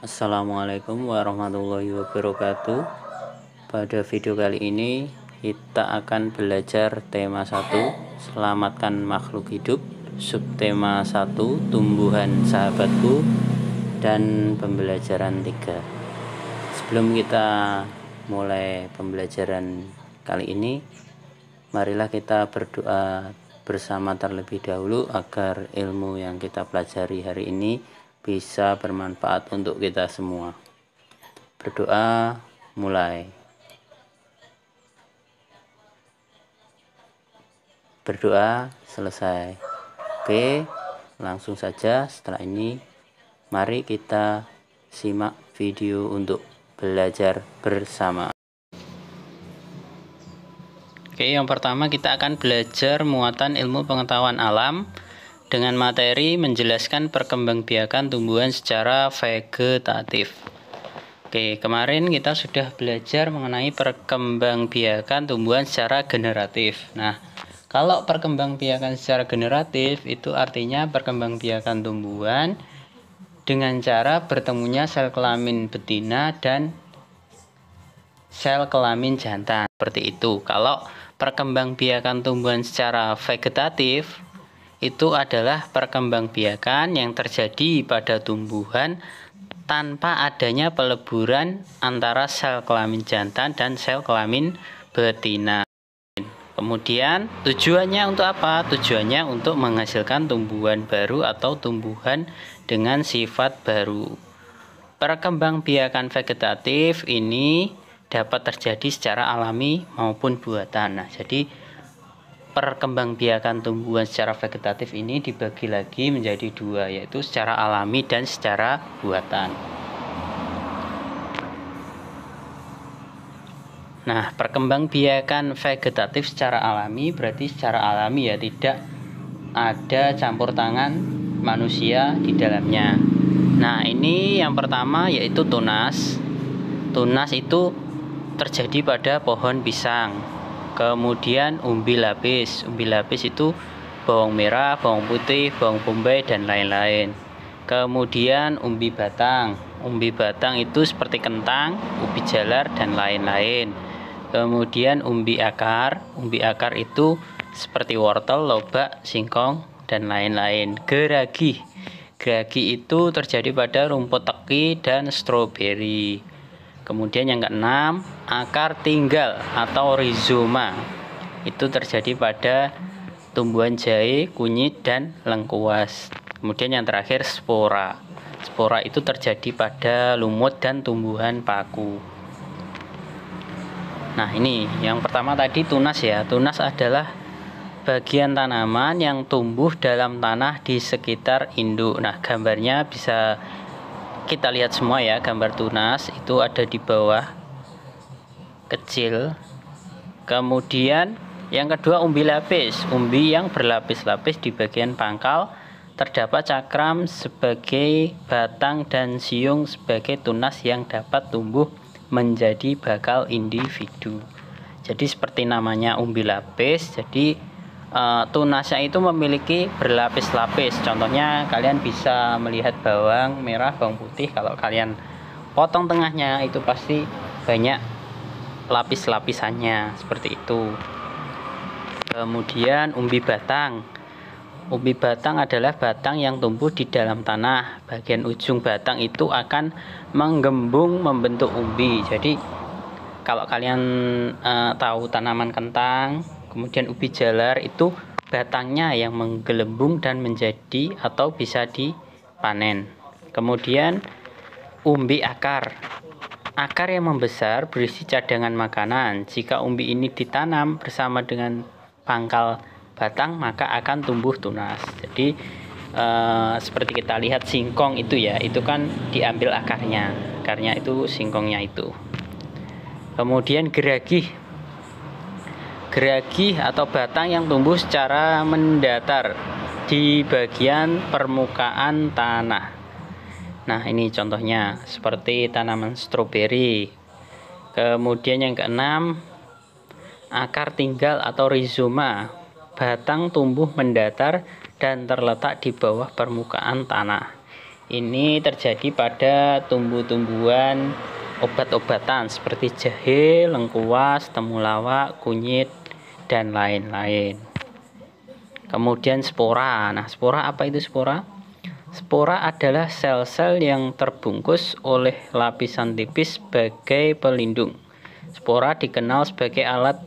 Assalamualaikum warahmatullahi wabarakatuh. Pada video kali ini kita akan belajar tema 1, selamatkan makhluk hidup, subtema 1, tumbuhan sahabatku, dan pembelajaran 3. Sebelum kita mulai pembelajaran kali ini, marilah kita berdoa bersama terlebih dahulu agar ilmu yang kita pelajari hari ini bisa bermanfaat untuk kita semua. Berdoa, mulai. Berdoa, selesai. Oke, langsung saja. Setelah ini, mari kita simak video untuk belajar bersama. Oke, yang pertama kita akan belajar muatan ilmu pengetahuan alam dengan materi menjelaskan perkembangbiakan tumbuhan secara vegetatif. Oke, kemarin kita sudah belajar mengenai perkembangbiakan tumbuhan secara generatif. Nah, kalau perkembangbiakan secara generatif itu artinya perkembangbiakan tumbuhan dengan cara bertemunya sel kelamin betina dan sel kelamin jantan. Seperti itu. Kalau perkembangbiakan tumbuhan secara vegetatif itu adalah perkembangbiakan yang terjadi pada tumbuhan tanpa adanya peleburan antara sel kelamin jantan dan sel kelamin betina. Kemudian tujuannya untuk apa? Tujuannya untuk menghasilkan tumbuhan baru atau tumbuhan dengan sifat baru. Perkembangbiakan vegetatif ini dapat terjadi secara alami maupun buatan. Nah, jadi perkembangbiakan tumbuhan secara vegetatif ini dibagi lagi menjadi dua, yaitu secara alami dan secara buatan. Nah, perkembangbiakan vegetatif secara alami berarti secara alami ya, tidak ada campur tangan manusia di dalamnya. Nah, ini yang pertama yaitu tunas. Tunas itu terjadi pada pohon pisang. Kemudian umbi lapis. Umbi lapis itu bawang merah, bawang putih, bawang bombay, dan lain-lain. Kemudian umbi batang. Umbi batang itu seperti kentang, ubi jalar, dan lain-lain. Kemudian umbi akar. Umbi akar itu seperti wortel, lobak, singkong, dan lain-lain. Geragi. Geragi itu terjadi pada rumput teki dan stroberi. Kemudian yang keenam, akar tinggal atau rizoma. Itu terjadi pada tumbuhan jahe, kunyit, dan lengkuas. Kemudian yang terakhir, spora. Spora itu terjadi pada lumut dan tumbuhan paku. Nah, ini yang pertama tadi tunas ya. Tunas adalah bagian tanaman yang tumbuh dalam tanah di sekitar induk. Nah, gambarnya bisa kita lihat semua ya, gambar tunas itu ada di bawah kecil. Kemudian yang kedua umbi lapis. Umbi yang berlapis-lapis di bagian pangkal, terdapat cakram sebagai batang dan siung sebagai tunas yang dapat tumbuh menjadi bakal individu. Jadi seperti namanya umbi lapis, jadi tunasnya itu memiliki berlapis-lapis. Contohnya kalian bisa melihat bawang merah, bawang putih. Kalau kalian potong tengahnya itu pasti banyak lapis-lapisannya seperti itu. Kemudian umbi batang. Umbi batang adalah batang yang tumbuh di dalam tanah. Bagian ujung batang itu akan menggembung membentuk umbi. Jadi kalau kalian tahu tanaman kentang, kemudian ubi jalar itu batangnya yang menggelembung dan menjadi atau bisa dipanen. Kemudian umbi akar. Akar yang membesar berisi cadangan makanan. Jika umbi ini ditanam bersama dengan pangkal batang, maka akan tumbuh tunas. Jadi seperti kita lihat singkong itu ya, itu kan diambil akarnya. Akarnya itu singkongnya itu. Kemudian geragih. Geragih atau batang yang tumbuh secara mendatar di bagian permukaan tanah. Nah, ini contohnya seperti tanaman stroberi. Kemudian yang keenam, akar tinggal atau rizoma. Batang tumbuh mendatar dan terletak di bawah permukaan tanah. Ini terjadi pada tumbuh-tumbuhan obat-obatan seperti jahe, lengkuas, temulawak, kunyit, dan lain-lain. Kemudian spora. Nah, spora apa itu spora? Spora adalah sel-sel yang terbungkus oleh lapisan tipis sebagai pelindung. Spora dikenal sebagai alat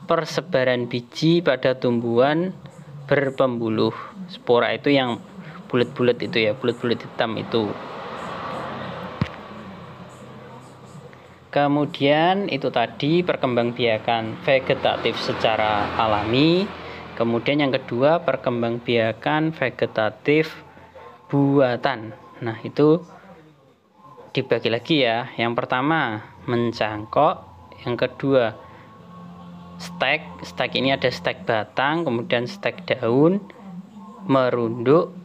persebaran biji pada tumbuhan berpembuluh. Spora itu yang bulat-bulat itu ya, bulat-bulat hitam itu. Kemudian itu tadi perkembangbiakan vegetatif secara alami. Kemudian yang kedua perkembangbiakan vegetatif buatan. Nah, itu dibagi lagi ya. Yang pertama mencangkok, yang kedua stek. Stek ini ada stek batang, kemudian stek daun, merunduk,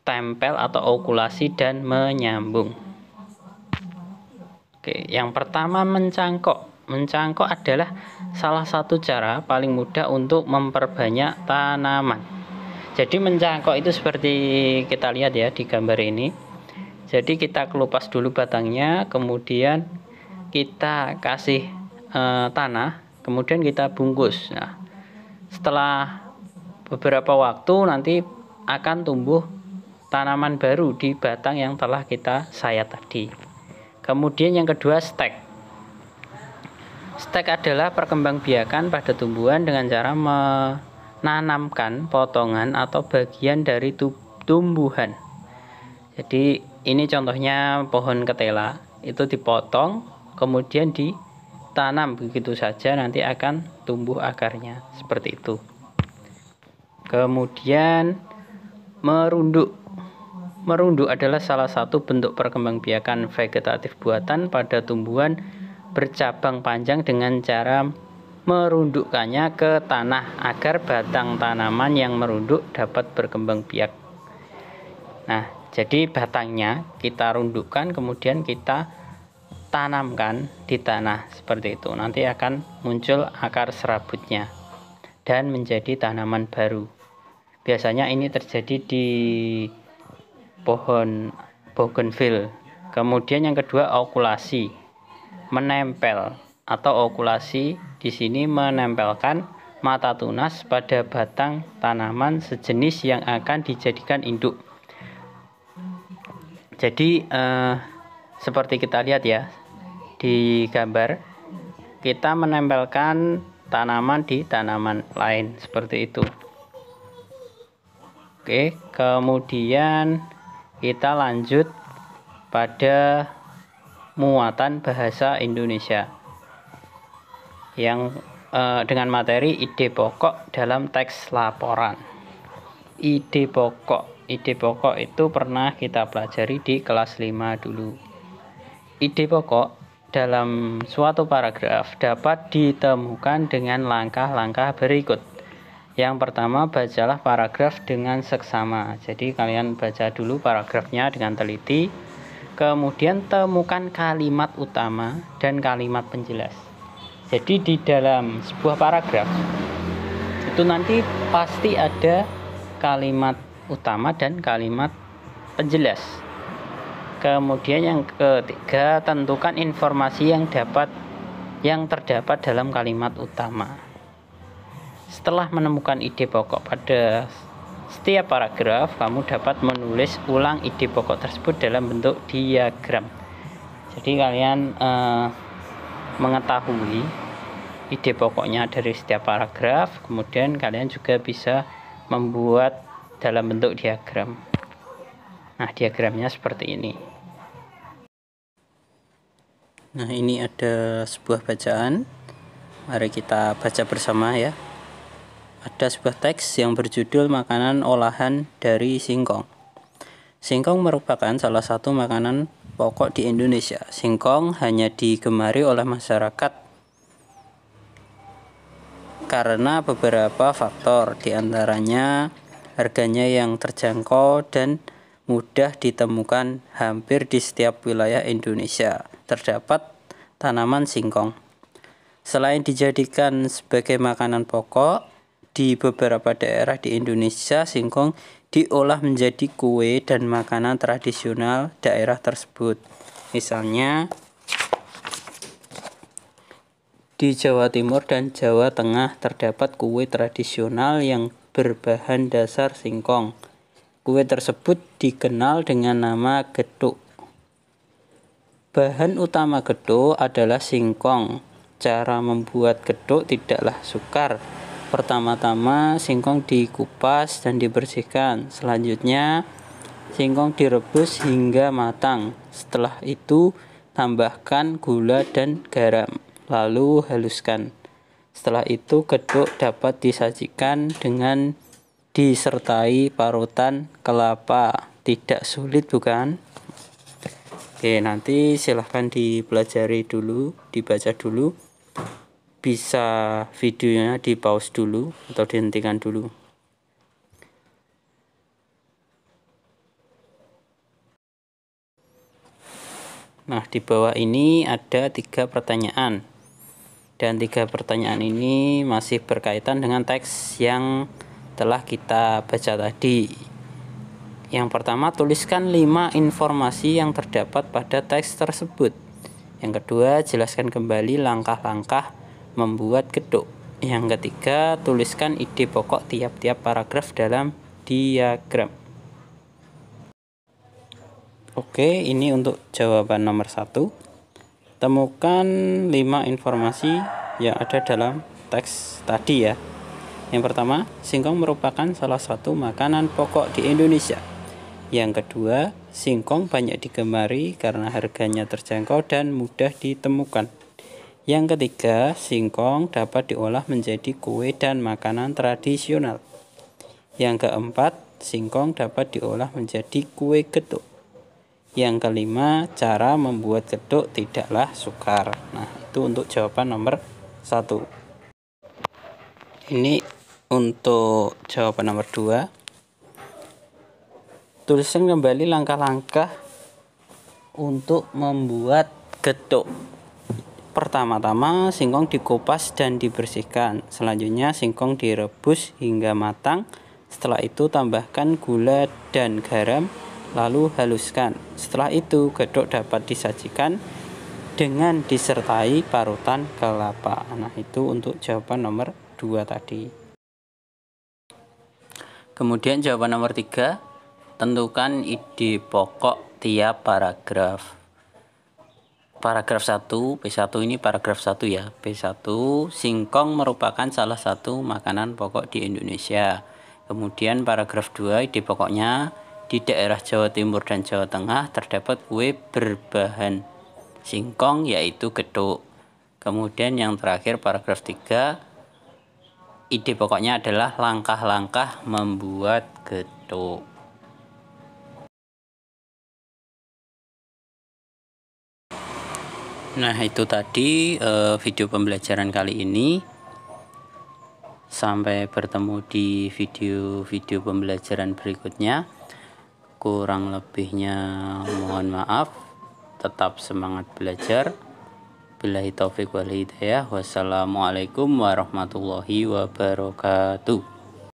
tempel atau okulasi, dan menyambung. Oke, yang pertama mencangkok. Mencangkok adalah salah satu cara paling mudah untuk memperbanyak tanaman. Jadi mencangkok itu seperti kita lihat ya di gambar ini. Jadi kita kelupas dulu batangnya, kemudian kita kasih tanah, kemudian kita bungkus. Nah, setelah beberapa waktu nanti akan tumbuh tanaman baru di batang yang telah kita sayat tadi. Kemudian yang kedua stek. Stek adalah perkembangbiakan pada tumbuhan dengan cara menanamkan potongan atau bagian dari tumbuhan. Jadi ini contohnya pohon ketela, itu dipotong kemudian ditanam begitu saja, nanti akan tumbuh akarnya seperti itu. Kemudian merunduk. Merunduk adalah salah satu bentuk perkembangbiakan vegetatif buatan pada tumbuhan bercabang panjang dengan cara merundukkannya ke tanah agar batang tanaman yang merunduk dapat berkembang biak. Nah, jadi batangnya kita rundukkan kemudian kita tanamkan di tanah seperti itu. Nanti akan muncul akar serabutnya dan menjadi tanaman baru. Biasanya ini terjadi di pohon bougainville. Kemudian yang kedua okulasi. Menempel atau okulasi di sini menempelkan mata tunas pada batang tanaman sejenis yang akan dijadikan induk. Jadi seperti kita lihat ya di gambar, kita menempelkan tanaman di tanaman lain seperti itu. Oke, kemudian kita lanjut pada muatan bahasa Indonesia yang dengan materi ide pokok dalam teks laporan. Ide pokok itu pernah kita pelajari di kelas 5 dulu. Ide pokok dalam suatu paragraf dapat ditemukan dengan langkah-langkah berikut. Yang pertama, bacalah paragraf dengan seksama. Jadi kalian baca dulu paragrafnya dengan teliti. Kemudian temukan kalimat utama dan kalimat penjelas. Jadi di dalam sebuah paragraf itu nanti pasti ada kalimat utama dan kalimat penjelas. Kemudian yang ketiga, tentukan informasi yang terdapat dalam kalimat utama. Setelah menemukan ide pokok pada setiap paragraf, kamu dapat menulis ulang ide pokok tersebut dalam bentuk diagram. Jadi kalian mengetahui ide pokoknya dari setiap paragraf, kemudian kalian juga bisa membuat dalam bentuk diagram. Nah, diagramnya seperti ini. Nah, ini ada sebuah bacaan. Mari kita baca bersama ya. Ada sebuah teks yang berjudul Makanan Olahan dari Singkong. Singkong merupakan salah satu makanan pokok di Indonesia. Singkong hanya digemari oleh masyarakat karena beberapa faktor, diantaranya harganya yang terjangkau dan mudah ditemukan. Hampir di setiap wilayah Indonesia terdapat tanaman singkong. Selain dijadikan sebagai makanan pokok, di beberapa daerah di Indonesia, singkong diolah menjadi kue dan makanan tradisional daerah tersebut. Misalnya di Jawa Timur dan Jawa Tengah terdapat kue tradisional yang berbahan dasar singkong. Kue tersebut dikenal dengan nama gethuk. Bahan utama gethuk adalah singkong. Cara membuat gethuk tidaklah sukar. Pertama-tama singkong dikupas dan dibersihkan. Selanjutnya singkong direbus hingga matang. Setelah itu tambahkan gula dan garam, lalu haluskan. Setelah itu gethuk dapat disajikan dengan disertai parutan kelapa. Tidak sulit bukan? Oke, nanti silahkan dipelajari dulu, dibaca dulu. Bisa videonya di pause dulu atau dihentikan dulu. Nah, di bawah ini ada 3 pertanyaan. Dan 3 pertanyaan ini masih berkaitan dengan teks yang telah kita baca tadi. Yang pertama, tuliskan 5 informasi yang terdapat pada teks tersebut. Yang kedua, jelaskan kembali langkah-langkah membuat gethuk. Yang ketiga, tuliskan ide pokok tiap-tiap paragraf dalam diagram. Oke, ini untuk jawaban nomor 1. Temukan 5 informasi yang ada dalam teks tadi ya. Yang pertama, singkong merupakan salah satu makanan pokok di Indonesia. Yang kedua, singkong banyak digemari karena harganya terjangkau dan mudah ditemukan. Yang ketiga, singkong dapat diolah menjadi kue dan makanan tradisional. Yang keempat, singkong dapat diolah menjadi kue gethuk. Yang kelima, cara membuat gethuk tidaklah sukar. Nah, itu untuk jawaban nomor 1. Ini untuk jawaban nomor 2. Tuliskan kembali langkah-langkah untuk membuat gethuk. Pertama-tama singkong dikupas dan dibersihkan. Selanjutnya singkong direbus hingga matang. Setelah itu tambahkan gula dan garam, lalu haluskan. Setelah itu gethuk dapat disajikan dengan disertai parutan kelapa. Nah, itu untuk jawaban nomor 2 tadi. Kemudian jawaban nomor 3, tentukan ide pokok tiap paragraf. Paragraf 1, P1 ini paragraf 1 ya. P1, singkong merupakan salah satu makanan pokok di Indonesia. Kemudian paragraf 2, ide pokoknya, di daerah Jawa Timur dan Jawa Tengah terdapat kue berbahan singkong yaitu gethuk. Kemudian yang terakhir paragraf 3, ide pokoknya adalah langkah-langkah membuat gethuk. Nah, itu tadi video pembelajaran kali ini. Sampai bertemu di video-video pembelajaran berikutnya. Kurang lebihnya mohon maaf. Tetap semangat belajar. Billahi taufiq wal hidayah. Wassalamualaikum warahmatullahi wabarakatuh.